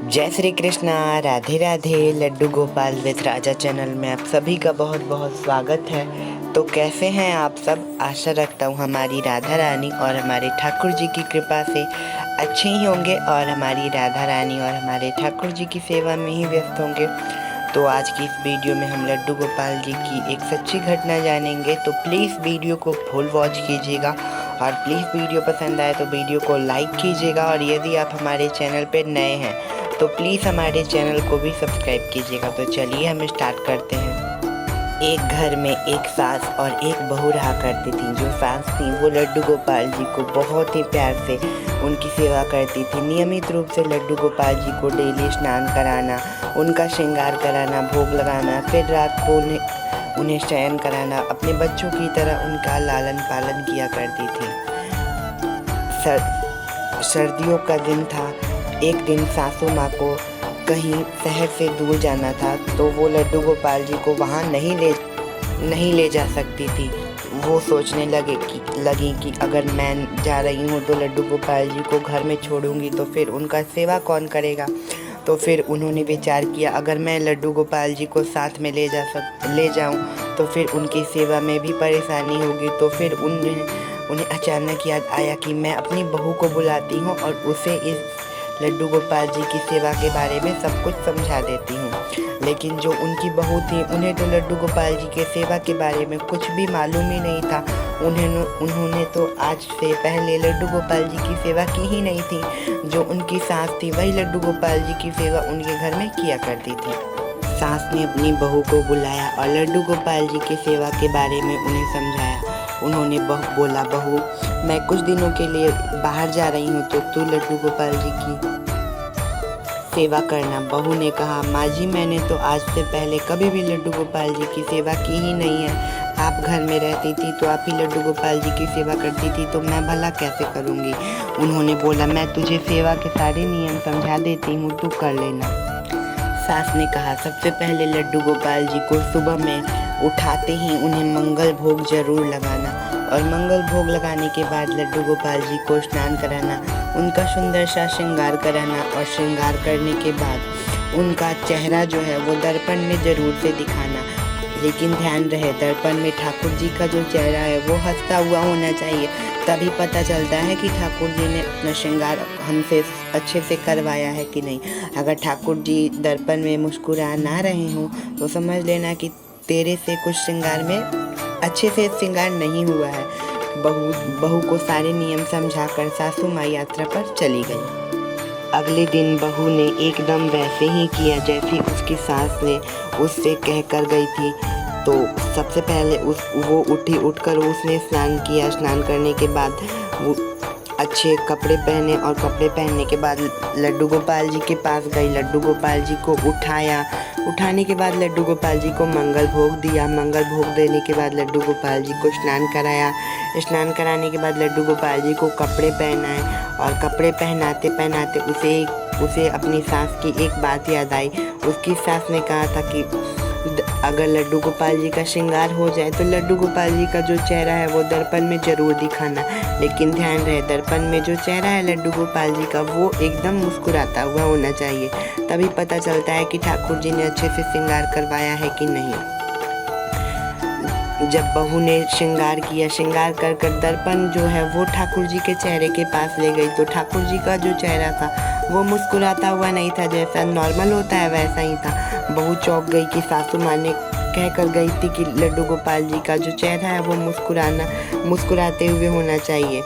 जय Shri Krishna, Radhe Radhe. Laddu Gopal with Raja channel में आप सभी का बहुत बहुत स्वागत है। तो कैसे हैं आप सब? आशा रखता हूँ हमारी राधा रानी और हमारे ठाकुर जी की कृपा से अच्छे ही होंगे और हमारी राधा रानी और हमारे ठाकुर जी की सेवा में ही व्यस्त होंगे। तो आज की इस वीडियो में हम लड्डू गोपाल जी की एक सच्ची घटना जानेंगे। तो प्लीज़ वीडियो को फुल वॉच कीजिएगा और प्लीज़ वीडियो पसंद आए तो वीडियो को लाइक कीजिएगा। और यदि आप हमारे चैनल पर नए हैं तो प्लीज़ हमारे चैनल को भी सब्सक्राइब कीजिएगा। तो चलिए हम स्टार्ट करते हैं। एक घर में एक सास और एक बहू रहा करती थी। जो सास थी वो लड्डू गोपाल जी को बहुत ही प्यार से उनकी सेवा करती थी। नियमित रूप से लड्डू गोपाल जी को डेली स्नान कराना, उनका श्रृंगार कराना, भोग लगाना, फिर रात को उन्हें शयन कराना, अपने बच्चों की तरह उनका लालन पालन किया करती थी। सर्दियों का दिन था। एक दिन सासू माँ को कहीं शहर से दूर जाना था तो वो लड्डू गोपाल जी को वहाँ नहीं ले जा सकती थी। वो सोचने लगी कि अगर मैं जा रही हूँ तो लड्डू गोपाल जी को घर में छोड़ूंगी तो फिर उनका सेवा कौन करेगा। तो फिर उन्होंने विचार किया अगर मैं लड्डू गोपाल जी को साथ में ले जाऊँ तो फिर उनकी सेवा में भी परेशानी होगी। तो फिर उन्हें अचानक याद आया कि मैं अपनी बहू को बुलाती हूँ और उसे इस लड्डू गोपाल जी की सेवा के बारे में सब कुछ समझा देती हूँ। लेकिन जो उनकी बहू थी उन्हें तो लड्डू गोपाल जी के सेवा के बारे में कुछ भी मालूम ही नहीं था। उन्होंने तो आज से पहले लड्डू गोपाल जी की सेवा की ही नहीं थी। जो उनकी सास थी वही लड्डू गोपाल जी की सेवा उनके घर में किया करती थी। सास ने अपनी बहू को बुलाया और लड्डू गोपाल जी की सेवा के बारे में उन्हें समझाया। उन्होंने बोला, बहू मैं कुछ दिनों के लिए बाहर जा रही हूँ तो तू लड्डू गोपाल जी की सेवा करना। बहू ने कहा, माँ जी मैंने तो आज से पहले कभी भी लड्डू गोपाल जी की सेवा की ही नहीं है। आप घर में रहती थी तो आप ही लड्डू गोपाल जी की सेवा करती थी तो मैं भला कैसे करूँगी। उन्होंने बोला, मैं तुझे सेवा के सारे नियम समझा देती हूँ, तू कर लेना। सास ने कहा, सबसे पहले लड्डू गोपाल जी को सुबह में उठाते ही उन्हें मंगल भोग जरूर लगाना और मंगल भोग लगाने के बाद लड्डू गोपाल जी को स्नान कराना, उनका सुंदर सा श्रृंगार कराना और श्रृंगार करने के बाद उनका चेहरा जो है वो दर्पण में जरूर से दिखाना। लेकिन ध्यान रहे दर्पण में ठाकुर जी का जो चेहरा है वो हंसता हुआ होना चाहिए, तभी पता चलता है कि ठाकुर जी ने अपना श्रृंगार हमसे अच्छे से करवाया है कि नहीं। अगर ठाकुर जी दर्पण में मुस्कुरा ना रहे हों तो समझ लेना कि तेरे से कुछ श्रृंगार में अच्छे से श्रृंगार नहीं हुआ है। बहू को सारे नियम समझाकर सासू माँ यात्रा पर चली गई। अगले दिन बहू ने एकदम वैसे ही किया जैसे उसकी सास ने उससे कह कर गई थी। तो सबसे पहले वो उठकर उसने स्नान किया। स्नान करने के बाद वो अच्छे कपड़े पहने और कपड़े पहनने के बाद लड्डू गोपाल जी के पास गई। लड्डू गोपाल जी को उठाने के बाद लड्डू गोपाल जी को मंगल भोग दिया। मंगल भोग देने के बाद लड्डू गोपाल जी को स्नान कराया। स्नान कराने के बाद लड्डू गोपाल जी को कपड़े पहनाए और कपड़े पहनाते पहनाते उसे अपनी सास की एक बात याद आई। उसकी सास ने कहा था कि अगर लड्डू गोपाल जी का श्रृंगार हो जाए तो लड्डू गोपाल जी का जो चेहरा है वो दर्पण में जरूर दिखाना। लेकिन ध्यान रहे दर्पण में जो चेहरा है लड्डू गोपाल जी का वो एकदम मुस्कुराता हुआ होना चाहिए, तभी पता चलता है कि ठाकुर जी ने अच्छे से श्रृंगार करवाया है कि नहीं। जब बहू ने श्रृंगार किया, श्रृंगार कर दर्पण जो है वो ठाकुर जी के चेहरे के पास ले गई तो ठाकुर जी का जो चेहरा था वो मुस्कुराता हुआ नहीं था, जैसा नॉर्मल होता है वैसा ही था। बहू चौंक गई कि सासू माँ ने कह कर गई थी कि लड्डू गोपाल जी का जो चेहरा है वो मुस्कुराते हुए होना चाहिए।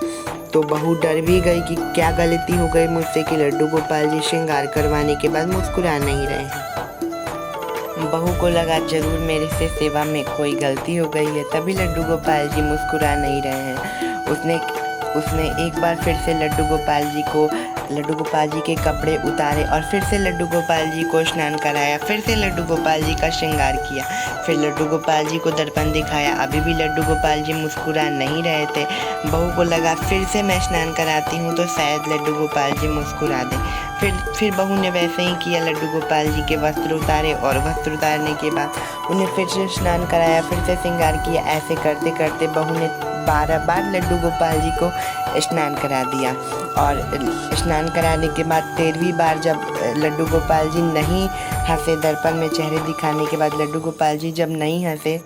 तो बहू डर भी गई कि क्या गलती हो गई मुझसे कि लड्डू गोपाल जी श्रृंगार करवाने के बाद मुस्कुरा नहीं रहे हैं। बहू को लगा जरूर मेरे से सेवा में कोई गलती हो गई है, तभी लड्डू गोपाल जी मुस्कुरा नहीं रहे हैं। उसने एक बार फिर से लड्डू गोपाल जी के कपड़े उतारे और फिर से लड्डू गोपाल जी को स्नान कराया। फिर से लड्डू गोपाल जी का श्रृंगार किया। फिर लड्डू गोपाल जी को दर्पण दिखाया। अभी भी लड्डू गोपाल जी मुस्कुरा नहीं रहे थे। बहू को लगा फिर से मैं स्नान कराती हूँ तो शायद लड्डू गोपाल जी मुस्कुरा दें। फिर बहू ने वैसे ही किया। लड्डू गोपाल जी के वस्त्र उतारे और वस्त्र उतारने के बाद उन्हें फिर से स्नान कराया, फिर से श्रृंगार किया। ऐसे करते करते बहू ने 12 बार लड्डू गोपाल जी को स्नान करा दिया। और स्नान कराने के बाद 13वीं बार जब लड्डू गोपाल जी नहीं हंसे, दर्पण में चेहरे दिखाने के बाद लड्डू गोपाल जी जब नहीं हंसे,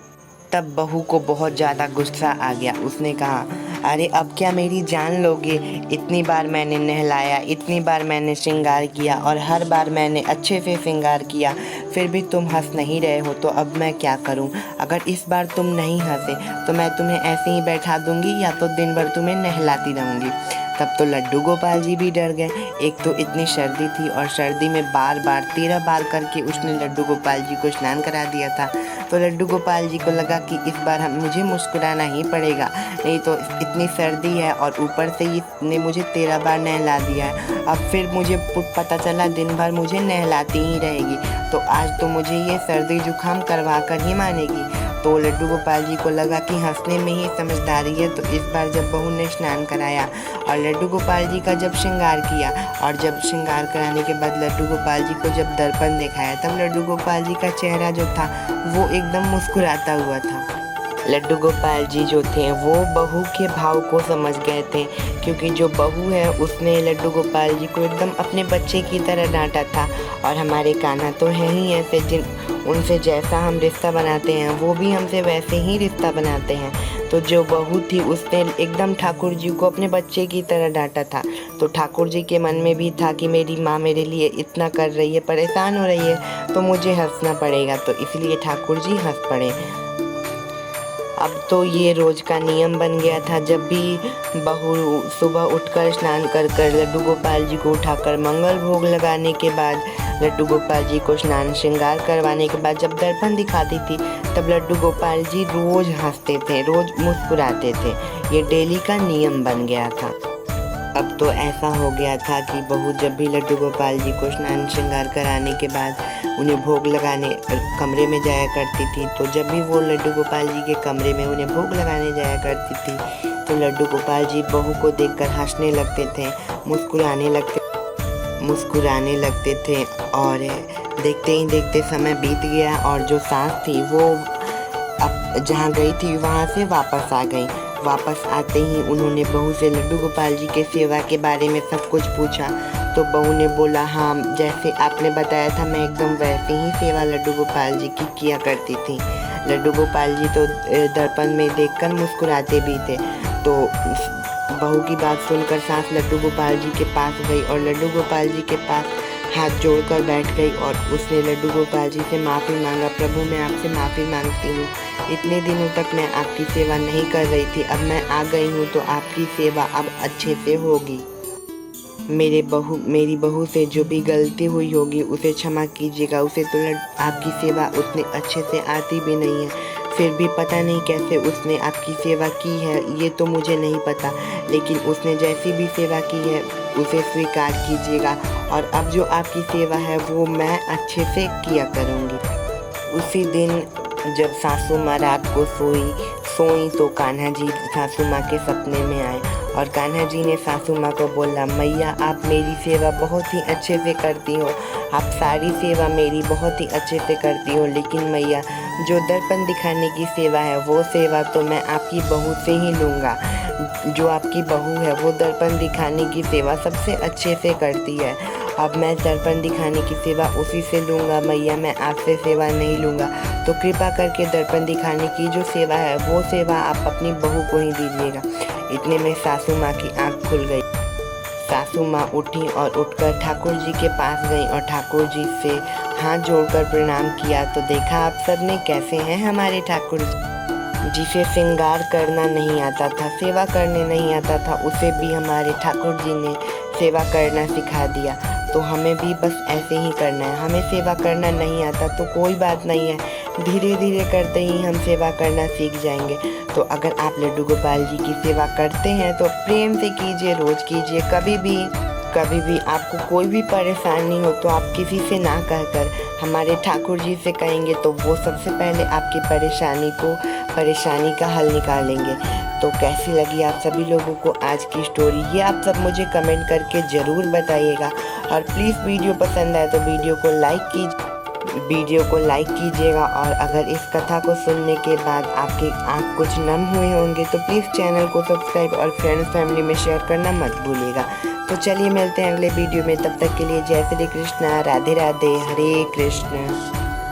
तब बहू को बहुत ज़्यादा गुस्सा आ गया। उसने कहा, अरे अब क्या मेरी जान लोगे? इतनी बार मैंने नहलाया, इतनी बार मैंने श्रृंगार किया और हर बार मैंने अच्छे से श्रृंगार किया, फिर भी तुम हंस नहीं रहे हो, तो अब मैं क्या करूं? अगर इस बार तुम नहीं हंसे तो मैं तुम्हें ऐसे ही बैठा दूंगी या तो दिन भर तुम्हें नहलाती रहूँगी। तब तो लड्डू गोपाल जी भी डर गए। एक तो इतनी सर्दी थी और सर्दी में बार बार 13 बार करके उसने लड्डू गोपाल जी को स्नान करा दिया था। तो लड्डू गोपाल जी को लगा कि इस बार मुझे मुस्कुराना ही पड़ेगा, नहीं तो इतनी सर्दी है और ऊपर से इसने मुझे 13 बार नहला दिया है। अब फिर मुझे पता चला दिन भर मुझे नहलाती ही रहेगी, तो आज तो मुझे ये सर्दी जुकाम करवा कर ही मानेगी। तो लड्डू गोपाल जी को लगा कि हंसने में ही समझदारी है। तो इस बार जब बहू ने स्नान कराया और लड्डू गोपाल जी का जब श्रृंगार किया और जब श्रृंगार कराने के बाद लड्डू गोपाल जी को जब दर्पण दिखाया, तब लड्डू गोपाल जी का चेहरा जो था वो एकदम मुस्कुराता हुआ था। लड्डू गोपाल जी जो थे वो बहू के भाव को समझ गए थे, क्योंकि जो बहू है उसने लड्डू गोपाल जी को एकदम अपने बच्चे की तरह डांटा था। और हमारे कान्हा तो है ही ऐसे, उनसे जैसा हम रिश्ता बनाते हैं वो भी हमसे वैसे ही रिश्ता बनाते हैं। तो जो बहू थी उसने एकदम ठाकुर जी को अपने बच्चे की तरह डांटा था। तो ठाकुर जी के मन में भी था कि मेरी माँ मेरे लिए इतना कर रही है, परेशान हो रही है, तो मुझे हंसना पड़ेगा। तो इसलिए ठाकुर जी हंस पड़े। अब तो ये रोज़ का नियम बन गया था, जब भी बहू सुबह उठकर स्नान कर लड्डू गोपाल जी को उठाकर मंगल भोग लगाने के बाद, लड्डू गोपाल जी को स्नान श्रृंगार करवाने के बाद जब दर्पण दिखाती थी, तब लड्डू गोपाल जी रोज़ हंसते थे, रोज़ मुस्कुराते थे। ये डेली का नियम बन गया था। अब तो ऐसा हो गया था कि बहू जब भी लड्डू गोपाल जी को स्नान श्रृंगार कराने के बाद उन्हें भोग लगाने कमरे में जाया करती थी, तो जब भी वो लड्डू गोपाल जी के कमरे में उन्हें भोग लगाने जाया करती थी, तो लड्डू गोपाल जी बहू को देखकर हंसने लगते थे, मुस्कुराने लगते थे। और देखते ही देखते समय बीत गया और जो सास थी वो अब जहाँ गई थी वहाँ से वापस आ गई। वापस आते ही उन्होंने बहू से लड्डू गोपाल जी के सेवा के बारे में सब कुछ पूछा। तो बहू ने बोला, हाँ जैसे आपने बताया था मैं एकदम वैसे ही सेवा लड्डू गोपाल जी की किया करती थी। लड्डू गोपाल जी तो दर्पण में देखकर मुस्कुराते भी थे। तो बहू की बात सुनकर सास लड्डू गोपाल जी के पास गई और लड्डू गोपाल जी के पास हाथ जोड़कर बैठ गई और उसने लड्डू गोपाल जी से माफ़ी मांगा। प्रभु मैं आपसे माफ़ी मांगती हूँ, इतने दिनों तक मैं आपकी सेवा नहीं कर रही थी, अब मैं आ गई हूँ तो आपकी सेवा अब अच्छे से होगी। मेरी बहू से जो भी गलती हुई होगी उसे क्षमा कीजिएगा। उसे तो आपकी सेवा उतने अच्छे से आती भी नहीं है, फिर भी पता नहीं कैसे उसने आपकी सेवा की है, ये तो मुझे नहीं पता, लेकिन उसने जैसी भी सेवा की है उसे स्वीकार कीजिएगा। और अब जो आपकी सेवा है वो मैं अच्छे से किया करूँगी। उसी दिन जब सासू माँ रात को सोई तो कान्हा जी सासू माँ के सपने में आए और कान्हा जी ने सासू माँ को बोला, मैया आप मेरी सेवा बहुत ही अच्छे से करती हो, आप सारी सेवा मेरी बहुत ही अच्छे से करती हो, लेकिन मैया जो दर्पण दिखाने की सेवा है वो सेवा तो मैं आपकी बहू से ही लूँगा। जो आपकी बहू है वो दर्पण दिखाने की सेवा सबसे अच्छे से करती है, अब मैं दर्पण दिखाने की सेवा उसी से लूँगा मैया, मैं आपसे सेवा नहीं लूँगा। तो कृपा करके दर्पण दिखाने की जो सेवा है वो सेवा आप अपनी बहू को ही दीजिएगा। इतने में सासू माँ की आँख खुल गई। सासू माँ उठी और उठकर ठाकुर जी के पास गई और ठाकुर जी से हाथ जोड़कर प्रणाम किया। तो देखा आप सब ने कैसे हैं हमारे ठाकुर जी। जिसे श्रृंगार करना नहीं आता था, सेवा करने नहीं आता था, उसे भी हमारे ठाकुर जी ने सेवा करना सिखा दिया। तो हमें भी बस ऐसे ही करना है। हमें सेवा करना नहीं आता तो कोई बात नहीं है, धीरे धीरे करते ही हम सेवा करना सीख जाएंगे। तो अगर आप लड्डू गोपाल जी की सेवा करते हैं तो प्रेम से कीजिए, रोज़ कीजिए। कभी भी आपको कोई भी परेशानी हो तो आप किसी से ना कहकर हमारे ठाकुर जी से कहेंगे तो वो सबसे पहले आपकी परेशानी का हल निकालेंगे। तो कैसी लगी आप सभी लोगों को आज की स्टोरी, ये आप सब मुझे कमेंट करके ज़रूर बताइएगा। और प्लीज़ वीडियो पसंद आए तो वीडियो को लाइक कीजिए। वीडियो को लाइक कीजिएगा और अगर इस कथा को सुनने के बाद आपके आँख कुछ नम हुए होंगे तो प्लीज़ चैनल को सब्सक्राइब और फ्रेंड्स फैमिली में शेयर करना मत भूलिएगा। तो चलिए मिलते हैं अगले वीडियो में, तब तक के लिए जय श्री कृष्णा, राधे राधे, हरे कृष्ण।